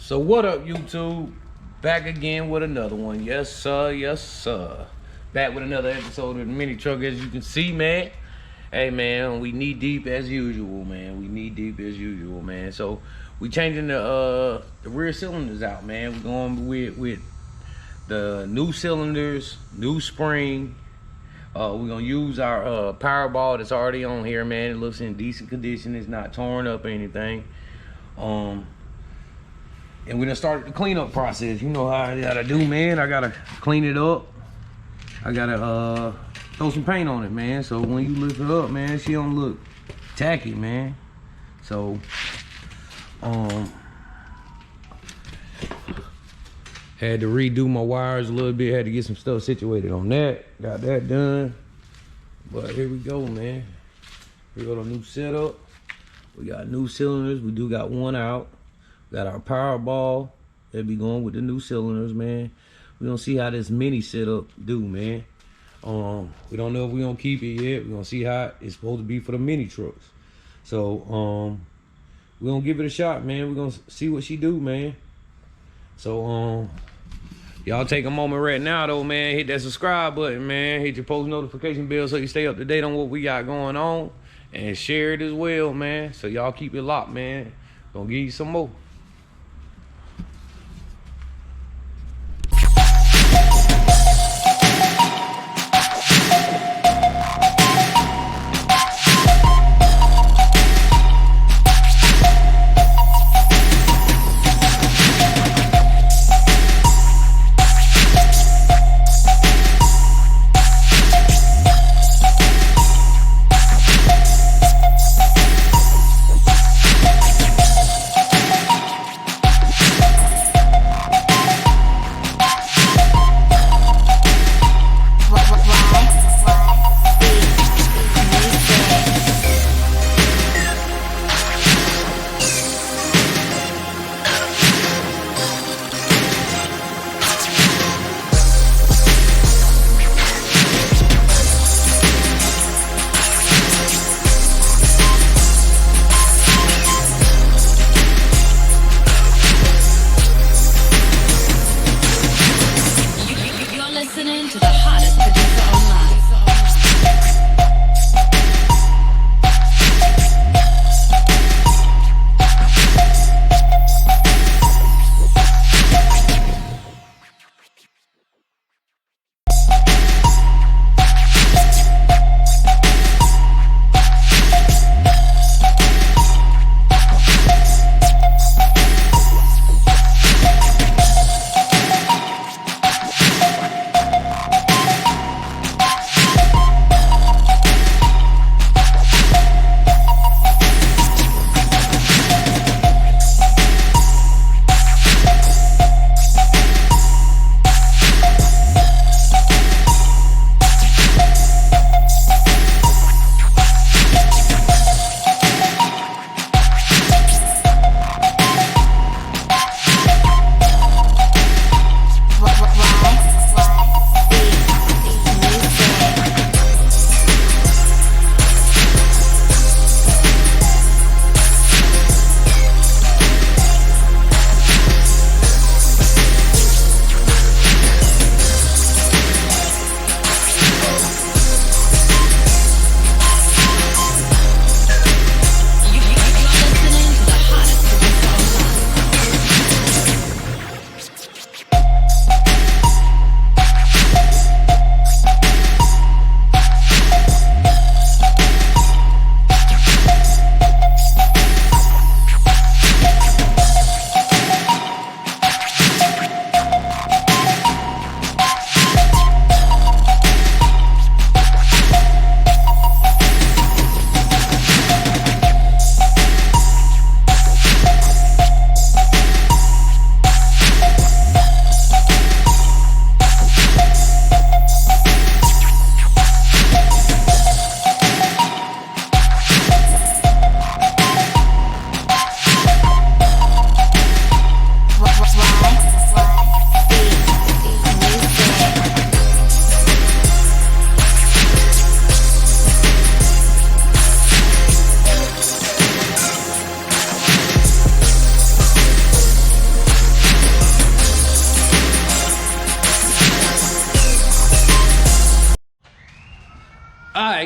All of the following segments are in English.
So what up, YouTube? Back again with another one. Yes, sir. Yes, sir. Back with another episode of the Mini Truck. As you can see, man. Hey, man, we knee deep as usual, man. We knee deep as usual, man. So we changing the rear cylinders out, man. We're going with the new cylinders, new spring. We're gonna use our Powerball that's already on here, man. It looks in decent condition. It's not torn up or anything. And we're gonna start the cleanup process. You know how I gotta do, man. I gotta clean it up. I gotta throw some paint on it, man. So when you lift it up, man, she don't look tacky, man. So had to redo my wires a little bit. Had to get some stuff situated on that. Got that done. But here we go, man. We got a new setup. We got new cylinders. We do got one out. Got our Powerball. They'll be going with the new cylinders, man. We're gonna see how this mini setup do, man. We don't know if we're gonna keep it yet. We're gonna see how it's supposed to be for the mini trucks. So we're gonna give it a shot, man. We're gonna see what she do, man. So y'all take a moment right now though, man. Hit that subscribe button, man. Hit your post notification bell so you stay up to date on what we got going on. And share it as well, man. So y'all keep it locked, man. Gonna give you some more.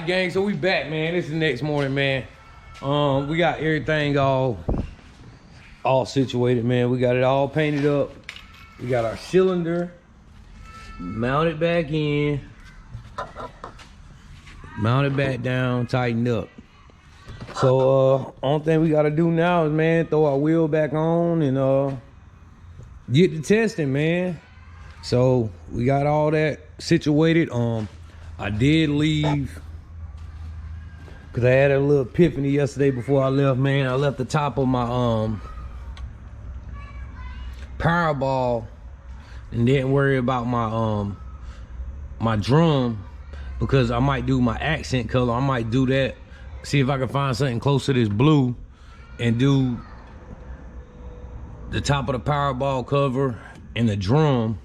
right, gang, so we back, man. This is the next morning, man. We got everything all situated, man. We got it all painted up. We got our cylinder mounted back in, mounted back down, tightened up. So only thing we gotta do now is, man, throw our wheel back on and get to testing, man. So we got all that situated. I did leave because I had a little epiphany yesterday before I left, man. I left the top of my Powerball and didn't worry about my my drum, because I might do my accent color. I might do that, see if I can find something close to this blue and do the top of the Powerball cover and the drum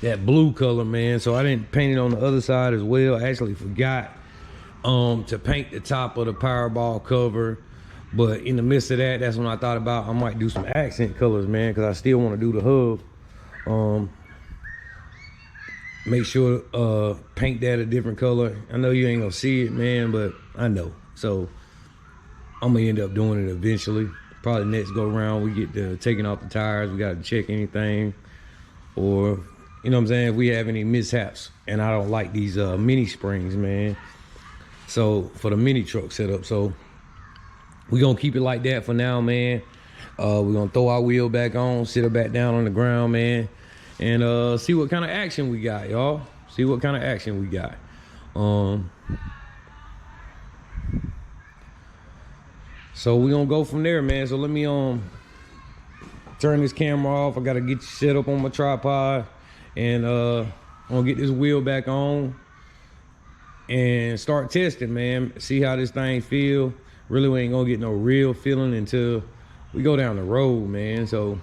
that blue color, man. So I didn't paint it on the other side as well. I actually forgot to paint the top of the Powerball cover, but in the midst of that, that's when I thought about I might do some accent colors, man, because I still want to do the hub. Make sure paint that a different color. I know you ain't gonna see it, man, but I know. So I'm gonna end up doing it eventually. Probably next go round we get to taking off the tires. We gotta check anything, or you know what I'm saying, if we have any mishaps. And I don't like these mini springs, man. So for the mini truck setup, so we're gonna keep it like that for now, man. We're gonna throw our wheel back on, sit her back down on the ground, man, and see what kind of action we got, y'all. See what kind of action we got. So we're gonna go from there, man. So let me turn this camera off. I gotta get you set up on my tripod, and I'm gonna get this wheel back on and start testing, man. See how this thing feel. Really, we ain't gonna get no real feeling until we go down the road, man. So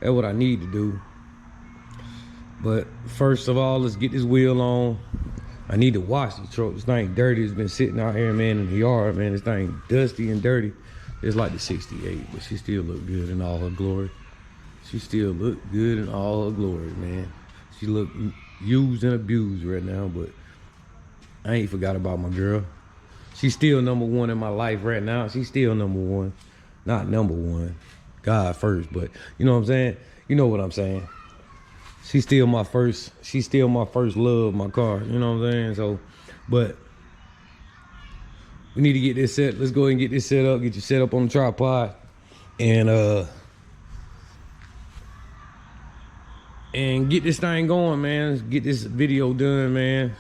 that's what I need to do. But first of all, let's get this wheel on. I need to wash the truck. This thing dirty. It's been sitting out here, man, in the yard, man. This thing dusty and dirty. It's like the 68, but she still look good in all her glory. She still look good in all her glory, man. She look used and abused right now, but I ain't forgot about my girl. She's still number one in my life right now. She's still number one. Not number one. God first, but you know what I'm saying? You know what I'm saying. She's still my first love, my car. You know what I'm saying? So, but we need to get this set. Let's go ahead and get this set up, get you set up on the tripod, and get this thing going, man. Let's get this video done, man.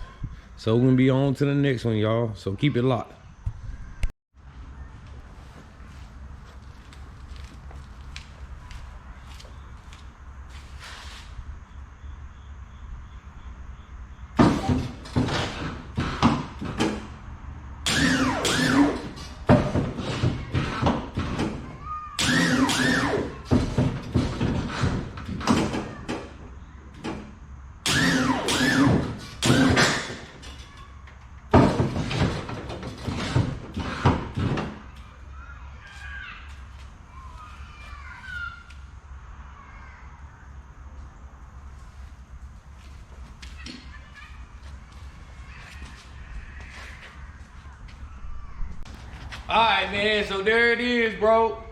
So we're gonna be on to the next one, y'all. So keep it locked. All right, man, so there it is, bro.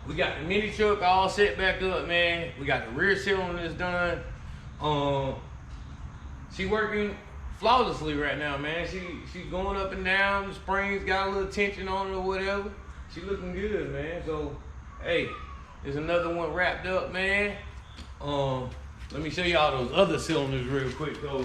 We got the mini truck all set back up, man. We got the rear cylinders done. She working flawlessly right now, man. She's going up and down. The springs got a little tension on it or whatever. She looking good, man. So, hey, there's another one wrapped up, man. Let me show y'all those other cylinders real quick, though.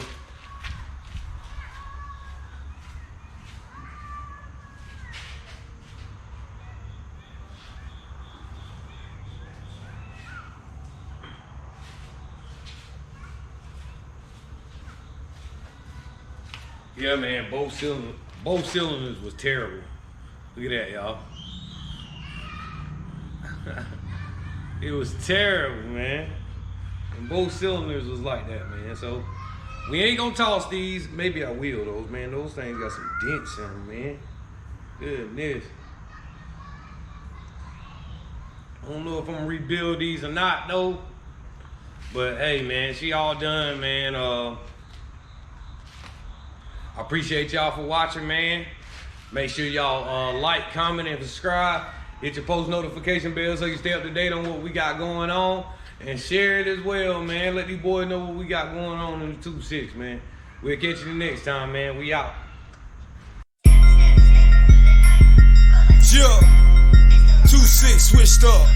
Yeah, man, both cylinders was terrible. Look at that, y'all. It was terrible, man. And both cylinders was like that, man. So we ain't gonna toss these. Maybe I will, those, man. Those things got some dents in them, man. Goodness. I don't know if I'm gonna rebuild these or not, though. But hey, man, she all done, man. I appreciate y'all for watching, man. Make sure y'all like, comment, and subscribe. Hit your post notification bell so you stay up to date on what we got going on. And share it as well, man. Let these boys know what we got going on in the 2-6, man. We'll catch you next time, man. We out. Yeah, 2-6 switched up.